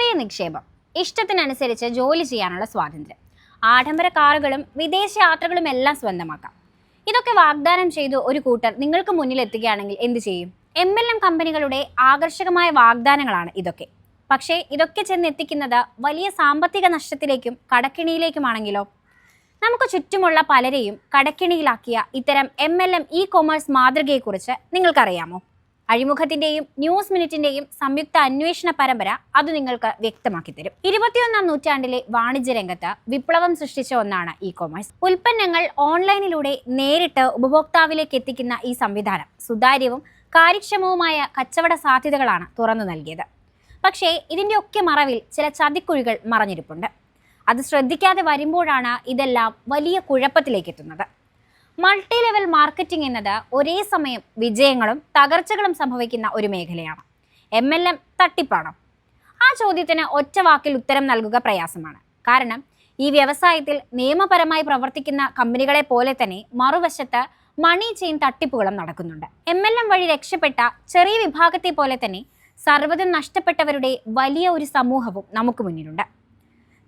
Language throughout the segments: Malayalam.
നിഷ്ക്രിയ നിക്ഷേപം, ഇഷ്ടത്തിനനുസരിച്ച് ജോലി ചെയ്യാനുള്ള സ്വാതന്ത്ര്യം, ആഡംബര കാറുകളും വിദേശ യാത്രകളും എല്ലാം സ്വന്തമാക്കാം. ഇതൊക്കെ വാഗ്ദാനം ചെയ്തു ഒരു കൂട്ടർ നിങ്ങൾക്ക് മുന്നിൽ എത്തുകയാണെങ്കിൽ എന്ത് ചെയ്യും? MLM കമ്പനികളുടെ ആകർഷകമായ വാഗ്ദാനങ്ങളാണ് ഇതൊക്കെ. പക്ഷേ ഇതൊക്കെ ചെന്നെത്തിക്കുന്നത് വലിയ സാമ്പത്തിക നഷ്ടത്തിലേക്കും കടക്കിണിയിലേക്കുമാണെങ്കിലോ? നമുക്ക് ചുറ്റുമുള്ള പലരെയും കടക്കിണിയിലാക്കിയ ഇത്തരം MLM ഇ-കൊമേഴ്സ് മാതൃകയെക്കുറിച്ച് നിങ്ങൾക്കറിയാമോ? അഴിമുഖത്തിന്റെയും ന്യൂസ് മിനിറ്റിന്റെയും സംയുക്ത അന്വേഷണ പരമ്പര അത് നിങ്ങൾക്ക് വ്യക്തമാക്കി തരും. 21ാം നൂറ്റാണ്ടിലെ വാണിജ്യ രംഗത്ത് വിപ്ലവം സൃഷ്ടിച്ച ഒന്നാണ് ഇ-കൊമേഴ്സ്. ഉൽപ്പന്നങ്ങൾ ഓൺലൈനിലൂടെ നേരിട്ട് ഉപഭോക്താവിലേക്ക് എത്തിക്കുന്ന ഈ സംവിധാനം സുതാര്യവും കാര്യക്ഷമവുമായ കച്ചവട സാധ്യതകളാണ് തുറന്നു നൽകിയത്. പക്ഷേ ഇതിന്റെ ഒക്കെ മറവിൽ ചില ചതിക്കുഴികൾ മറഞ്ഞിരിപ്പുണ്ട്. അത് ശ്രദ്ധിക്കാതെ വരുമ്പോഴാണ് ഇതെല്ലാം വലിയ കുഴപ്പത്തിലേക്ക് എത്തുന്നത്. മൾട്ടി ലെവൽ മാർക്കറ്റിംഗ് എന്നത് ഒരേ സമയം വിജയങ്ങളും തകർച്ചകളും സംഭവിക്കുന്ന ഒരു മേഖലയാണ്. MLM തട്ടിപ്പാണോ? ആ ചോദ്യത്തിന് ഒറ്റ വാക്കിൽ ഉത്തരം നൽകുക പ്രയാസമാണ്. കാരണം ഈ വ്യവസായത്തിൽ നിയമപരമായി പ്രവർത്തിക്കുന്ന കമ്പനികളെ പോലെ തന്നെ മറുവശത്ത് മണി ചെയിൻ തട്ടിപ്പുകളും നടക്കുന്നുണ്ട്. MLM വഴി രക്ഷപ്പെട്ട ചെറിയ വിഭാഗത്തെ പോലെ തന്നെ സർവ്വതും നഷ്ടപ്പെട്ടവരുടെ വലിയ ഒരു സമൂഹവും നമുക്ക് മുന്നിലുണ്ട്.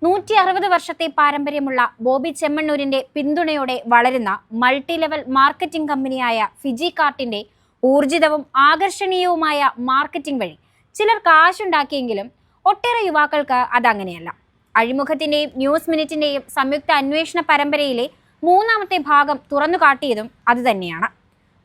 160 വർഷത്തെ പാരമ്പര്യമുള്ള ബോബി ചെമ്മണ്ണൂരിന്റെ പിന്തുണയോടെ വളരുന്ന മൾട്ടി ലെവൽ മാർക്കറ്റിംഗ് കമ്പനിയായ ഫിജികാർട്ടിന്റെ ഊർജിതവും ആകർഷണീയവുമായ മാർക്കറ്റിംഗ് വഴി ചിലർ കാശുണ്ടാക്കിയെങ്കിലും ഒട്ടേറെ യുവാക്കൾക്ക് അതങ്ങനെയല്ല. അഴിമുഖത്തിന്റെയും ന്യൂസ് മിനിറ്റിന്റെയും സംയുക്ത അന്വേഷണ പരമ്പരയിലെ 3ാമത്തെ ഭാഗം തുറന്നു കാട്ടിയതും അതുതന്നെയാണ്.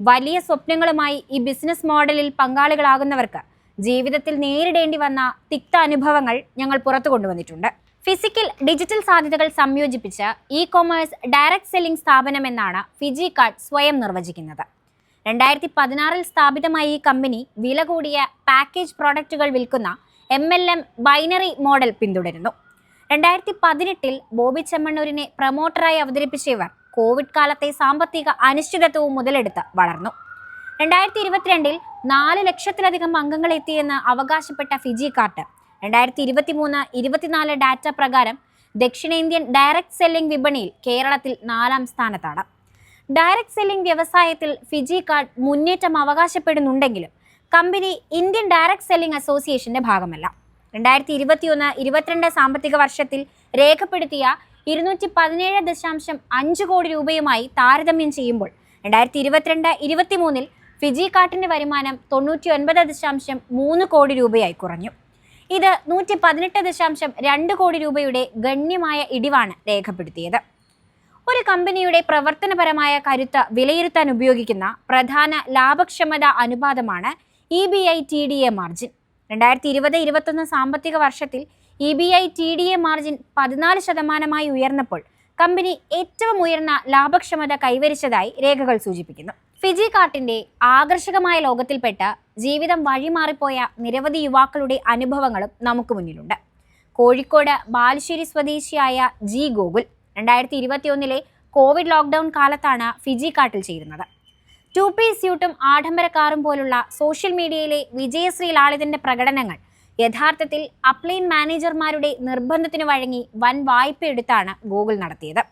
വലിയ സ്വപ്നങ്ങളുമായി ഈ ബിസിനസ് മോഡലിൽ പങ്കാളികളാകുന്നവർക്ക് ജീവിതത്തിൽ നേരിടേണ്ടി വന്ന തിക്ത അനുഭവങ്ങൾ ഞങ്ങൾ പുറത്തു കൊണ്ടുവന്നിട്ടുണ്ട്. ഫിസിക്കൽ ഡിജിറ്റൽ സാധ്യതകൾ സംയോജിപ്പിച്ച് ഇ-കൊമേഴ്സ് ഡയറക്ട് സെല്ലിംഗ് സ്ഥാപനം എന്നാണ് ഫിജികാർട്ട് സ്വയം നിർവചിക്കുന്നത്. 2016 സ്ഥാപിതമായ ഈ കമ്പനി വില കൂടിയ പാക്കേജ് പ്രോഡക്റ്റുകൾ വിൽക്കുന്ന MLM ബൈനറി മോഡൽ പിന്തുടരുന്നു. 2018 ബോബി ചെമ്മണ്ണൂരിനെ പ്രൊമോട്ടറായി അവതരിപ്പിച്ച ഇവർ കോവിഡ് കാലത്തെ സാമ്പത്തിക അനിശ്ചിതത്വവും മുതലെടുത്ത് വളർന്നു. 2022 4 ലക്ഷത്തിലധികം അംഗങ്ങൾ എത്തിയെന്ന് അവകാശപ്പെട്ട ഫിജികാർട്ട് 2023-24 ഡാറ്റ പ്രകാരം ദക്ഷിണേന്ത്യൻ ഡയറക്ട് സെല്ലിംഗ് വിപണിയിൽ കേരളത്തിൽ 4ാം സ്ഥാനത്താണ്. ഡയറക്ട് സെല്ലിംഗ് വ്യവസായത്തിൽ ഫിജികാർട്ട് മുന്നേറ്റം അവകാശപ്പെടുന്നുണ്ടെങ്കിലും കമ്പനി ഇന്ത്യൻ ഡയറക്ട് സെല്ലിംഗ് അസോസിയേഷന്റെ ഭാഗമല്ല. 2021-22 സാമ്പത്തിക വർഷത്തിൽ രേഖപ്പെടുത്തിയ 217.5 കോടി രൂപയുമായി താരതമ്യം ചെയ്യുമ്പോൾ 2022-23 ഫിജികാർട്ടിന്റെ വരുമാനം 99.3 കോടി രൂപയായി കുറഞ്ഞു. ഇത് 118.2 കോടി രൂപയുടെ ഗണ്യമായ ഇടിവാണ് രേഖപ്പെടുത്തിയത്. ഒരു കമ്പനിയുടെ പ്രവർത്തനപരമായ കരുത്ത് വിലയിരുത്താൻ ഉപയോഗിക്കുന്ന പ്രധാന ലാഭക്ഷമത അനുപാതമാണ് EBITDA മാർജിൻ. 2020-21 സാമ്പത്തിക വർഷത്തിൽ EBITDA മാർജിൻ 14% ഉയർന്നപ്പോൾ കമ്പനി ഏറ്റവും ഉയർന്ന ലാഭക്ഷമത കൈവരിച്ചതായി രേഖകൾ സൂചിപ്പിക്കുന്നു. ഫിജികാർട്ടിന്റെ ആകർഷകമായ ലോകത്തിൽപ്പെട്ട് ജീവിതം വഴിമാറിപ്പോയ നിരവധി യുവാക്കളുടെ അനുഭവങ്ങളും നമുക്ക് മുന്നിലുണ്ട്. കോഴിക്കോട് ബാലുശ്ശേരി സ്വദേശിയായ ജി ഗോകുൽ 2021 കോവിഡ് ലോക്ക്ഡൌൺ കാലത്താണ് ഫിജികാർട്ടിൽ ചേരുന്നത്. 2-piece സ്യൂട്ടും ആഡംബര കാറും പോലുള്ള സോഷ്യൽ മീഡിയയിലെ വിജയശ്രീ ലാളിതന്റെ പ്രകടനങ്ങൾ യഥാർത്ഥത്തിൽ അപ്ലൈൻ മാനേജർമാരുടെ നിർബന്ധത്തിന് വഴങ്ങി വൻ വായ്പ എടുത്താണ് ഗൂഗിൾ നടത്തിയത്.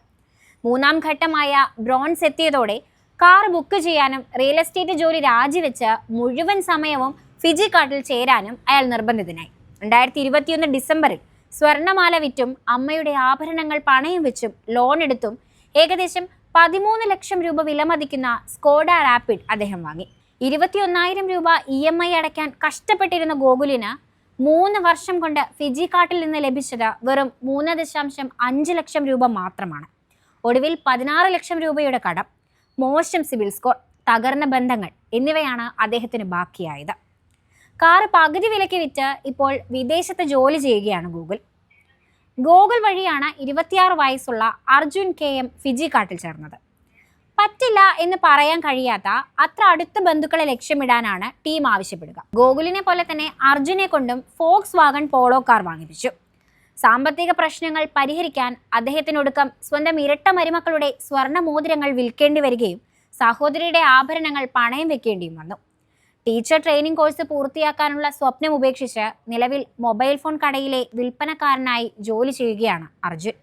3ാം ഘട്ടമായ ബ്രോൺസ് എത്തിയതോടെ കാർ ബുക്ക് ചെയ്യാനും റിയൽ എസ്റ്റേറ്റ് ജോലി രാജിവെച്ച് മുഴുവൻ സമയവും ഫിജികാർട്ടിൽ ചേരാനും അയാൾ നിർബന്ധിതനായി. 2021 ഡിസംബറിൽ സ്വർണ്ണമാല വിറ്റും അമ്മയുടെ ആഭരണങ്ങൾ പണയം വെച്ചും ലോൺ എടുത്തും ഏകദേശം 13 ലക്ഷം രൂപ വിലമതിക്കുന്ന സ്കോഡ റാപ്പിഡ് അദ്ദേഹം വാങ്ങി. 21,000 രൂപ EMI അടയ്ക്കാൻ കഷ്ടപ്പെട്ടിരുന്ന ഗോകുലിന് 3 വർഷം കൊണ്ട് ഫിജികാർട്ടിൽ നിന്ന് ലഭിച്ചത് വെറും 3.5 ലക്ഷം രൂപ മാത്രമാണ്. ഒടുവിൽ 16 ലക്ഷം രൂപയുടെ കടം, മോശം സിവിൽ സ്കോർ, തകർന്ന ബന്ധങ്ങൾ എന്നിവയാണ് അദ്ദേഹത്തിന് ബാക്കിയായത്. കാറ് പകുതി വിലയ്ക്ക് വിറ്റ് ഇപ്പോൾ വിദേശത്ത് ജോലി ചെയ്യുകയാണ് ഗൂഗിൾ വഴിയാണ് 26 വയസ്സുള്ള അർജുൻ KM ഫിജികാർട്ടിൽ ചേർന്നത്. പറ്റില്ല എന്ന് പറയാൻ കഴിയാത്ത അത്ര അടുത്ത ബന്ധുക്കളെ ലക്ഷ്യമിടാനാണ് ടീം ആവശ്യപ്പെടുക. ഗോകുലിനെ പോലെ തന്നെ അർജുനെ കൊണ്ടും ഫോക്സ് വാഗൺ പോളോ കാർ വാങ്ങിപ്പിച്ചു. സാമ്പത്തിക പ്രശ്നങ്ങൾ പരിഹരിക്കാൻ അദ്ദേഹത്തിനൊടുക്കം സ്വന്തം ഇരട്ട മരുമക്കളുടെ സ്വർണ്ണ മോതിരങ്ങൾ വിൽക്കേണ്ടി വരികയും സഹോദരിയുടെ ആഭരണങ്ങൾ പണയം വെക്കേണ്ടിയും വന്നു. ടീച്ചർ ട്രെയിനിങ് കോഴ്സ് പൂർത്തിയാക്കാനുള്ള സ്വപ്നം ഉപേക്ഷിച്ച് നിലവിൽ മൊബൈൽ ഫോൺ കടയിലെ വിൽപ്പനക്കാരനായി ജോലി ചെയ്യുകയാണ് അർജുൻ.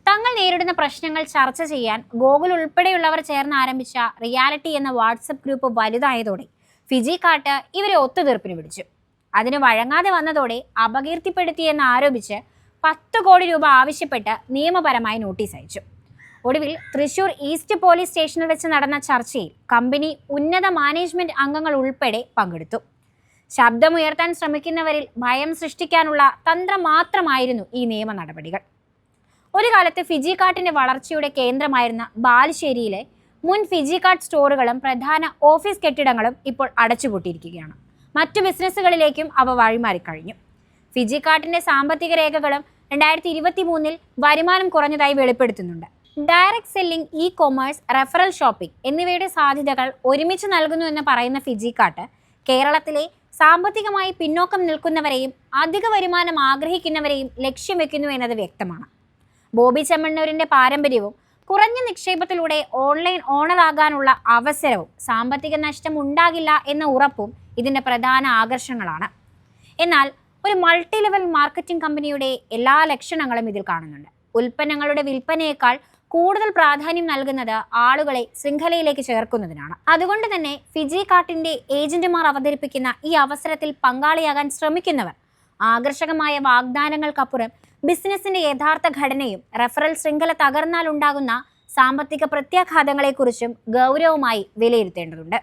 തങ്ങൾ നേരിടുന്ന പ്രശ്നങ്ങൾ ചർച്ച ചെയ്യാൻ ഗൂഗിൾ ഉൾപ്പെടെയുള്ളവർ ചേർന്ന് ആരംഭിച്ച റിയാലിറ്റി എന്ന വാട്സപ്പ് ഗ്രൂപ്പ് വലുതായതോടെ ഫിജികാർട്ട് ഇവരെ ഒത്തുതീർപ്പിന് പിടിച്ചു. അതിന് വഴങ്ങാതെ വന്നതോടെ അപകീർത്തിപ്പെടുത്തിയെന്ന് ആരോപിച്ച് 10 കോടി രൂപ ആവശ്യപ്പെട്ട് നിയമപരമായി നോട്ടീസ് അയച്ചു. ഒടുവിൽ തൃശൂർ ഈസ്റ്റ് പോലീസ് സ്റ്റേഷനിൽ വെച്ച് നടന്ന ചർച്ചയിൽ കമ്പനി ഉന്നത മാനേജ്മെന്റ് അംഗങ്ങൾ ഉൾപ്പെടെ പങ്കെടുത്തു. ശബ്ദമുയർത്താൻ ശ്രമിക്കുന്നവരിൽ ഭയം സൃഷ്ടിക്കാനുള്ള തന്ത്രം മാത്രമായിരുന്നു ഈ നിയമ നടപടികൾ. ഒരു കാലത്ത് ഫിജി കാർട്ടിന്റെ വളർച്ചയുടെ കേന്ദ്രമായിരുന്ന ബാലുശ്ശേരിയിലെ മുൻ ഫിജി കാർട്ട് സ്റ്റോറുകളും പ്രധാന ഓഫീസ് കെട്ടിടങ്ങളും ഇപ്പോൾ അടച്ചുപൂട്ടിയിരിക്കുകയാണ്. മറ്റു ബിസിനസ്സുകളിലേക്കും അവ വഴിമാറിക്കഴിഞ്ഞു. ഫിജി കാർട്ടിന്റെ സാമ്പത്തിക രേഖകളും 2023 വരുമാനം കുറഞ്ഞതായി വെളിപ്പെടുത്തുന്നുണ്ട്. Direct selling, e commerce, referral shopping എന്നിവയുടെ സാധ്യതകൾ ഒരുമിച്ച് നൽകുന്നു എന്ന് പറയുന്ന ഫിജി കാർട്ട് കേരളത്തിലെ സാമ്പത്തികമായി പിന്നോക്കം നിൽക്കുന്നവരെയും അധിക വരുമാനം ആഗ്രഹിക്കുന്നവരെയും ലക്ഷ്യം വെക്കുന്നു എന്നത് വ്യക്തമാണ്. ബോബി ചെമ്മണ്ണൂരിന്റെ പാരമ്പര്യവും കുറഞ്ഞ നിക്ഷേപത്തിലൂടെ ഓൺലൈൻ ഓണറാകാനുള്ള അവസരവും സാമ്പത്തിക നഷ്ടം ഉണ്ടാകില്ല എന്ന ഉറപ്പും ഇതിന്റെ പ്രധാന ആകർഷണങ്ങളാണ്. എന്നാൽ ഒരു മൾട്ടി ലെവൽ മാർക്കറ്റിംഗ് കമ്പനിയുടെ എല്ലാ ലക്ഷണങ്ങളും ഇതിൽ കാണുന്നുണ്ട്. ഉൽപ്പന്നങ്ങളുടെ വിൽപ്പനയേക്കാൾ കൂടുതൽ പ്രാധാന്യം നൽകുന്നത് ആളുകളെ ശൃംഖലയിലേക്ക് ചേർക്കുന്നതിനാണ്. അതുകൊണ്ട് തന്നെ ഫിജി കാർട്ടിന്റെ ഏജന്റുമാർ അവതരിപ്പിക്കുന്ന ഈ അവസരത്തിൽ പങ്കാളിയാകാൻ ശ്രമിക്കുന്നവർ ആകർഷകമായ വാഗ്ദാനങ്ങൾക്കപ്പുറം ബിസിനസിന്റെ യഥാർത്ഥ ഘടനയും റെഫറൽ ശൃംഖല തകർന്നാൽ ഉണ്ടാകുന്ന സാമ്പത്തിക പ്രത്യാഘാതങ്ങളെക്കുറിച്ചും ഗൗരവമായി വിലയിരുത്തേണ്ടതുണ്ട്.